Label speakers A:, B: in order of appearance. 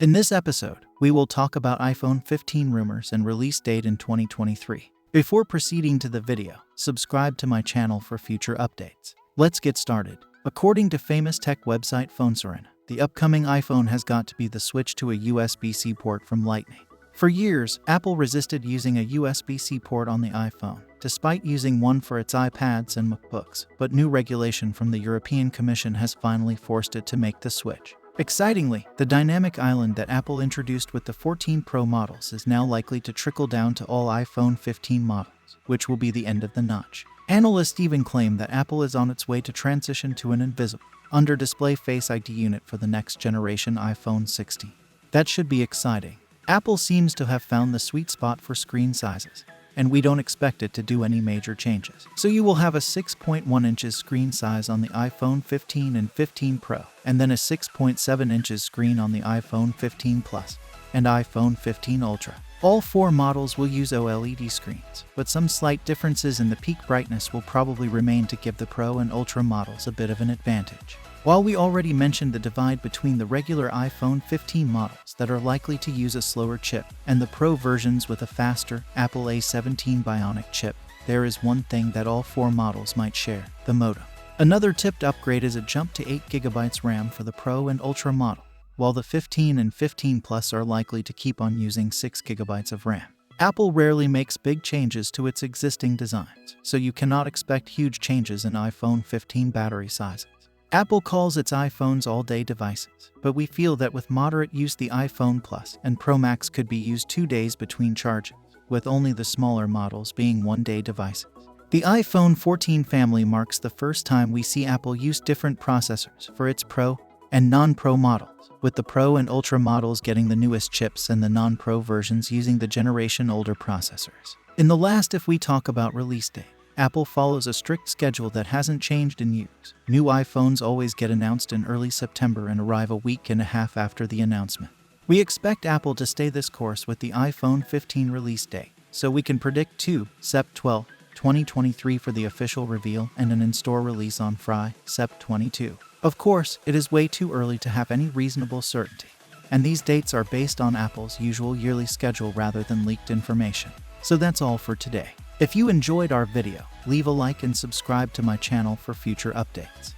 A: In this episode, we will talk about iPhone 15 rumors and release date in 2023. Before proceeding to the video, subscribe to my channel for future updates. Let's get started. According to famous tech website Fore More, the upcoming iPhone has got to be the switch to a USB-C port from Lightning. For years, Apple resisted using a USB-C port on the iPhone, despite using one for its iPads and MacBooks, but new regulation from the European Commission has finally forced it to make the switch. Excitingly, the dynamic island that Apple introduced with the 14 Pro models is now likely to trickle down to all iPhone 15 models, which will be the end of the notch. Analysts even claim that Apple is on its way to transition to an invisible, under-display Face ID unit for the next generation iPhone 16. That should be exciting. Apple seems to have found the sweet spot for screen sizes, and we don't expect it to do any major changes. So you will have a 6.1 inches screen size on the iPhone 15 and 15 Pro, and then a 6.7 inches screen on the iPhone 15 Plus and iPhone 15 Ultra. All four models will use OLED screens, but some slight differences in the peak brightness will probably remain to give the Pro and Ultra models a bit of an advantage. While we already mentioned the divide between the regular iPhone 15 models that are likely to use a slower chip and the Pro versions with a faster Apple A17 Bionic chip, there is one thing that all four models might share: the modem. Another tipped upgrade is a jump to 8GB RAM for the Pro and Ultra model, while the 15 and 15 Plus are likely to keep on using 6GB of RAM. Apple rarely makes big changes to its existing designs, so you cannot expect huge changes in iPhone 15 battery sizes. Apple calls its iPhones all-day devices, but we feel that with moderate use the iPhone Plus and Pro Max could be used 2 days between charges, with only the smaller models being one-day devices. The iPhone 14 family marks the first time we see Apple use different processors for its Pro and non-Pro models, with the Pro and Ultra models getting the newest chips and the non-Pro versions using the generation older processors. In the last, if we talk about release date, Apple follows a strict schedule that hasn't changed in years. New iPhones always get announced in early September and arrive a week and a half after the announcement. We expect Apple to stay this course with the iPhone 15 release date, so we can predict Sept 12, 2023 for the official reveal and an in-store release on Friday, Sept 22. Of course, it is way too early to have any reasonable certainty, and these dates are based on Apple's usual yearly schedule rather than leaked information. So that's all for today. If you enjoyed our video, leave a like and subscribe to my channel for future updates.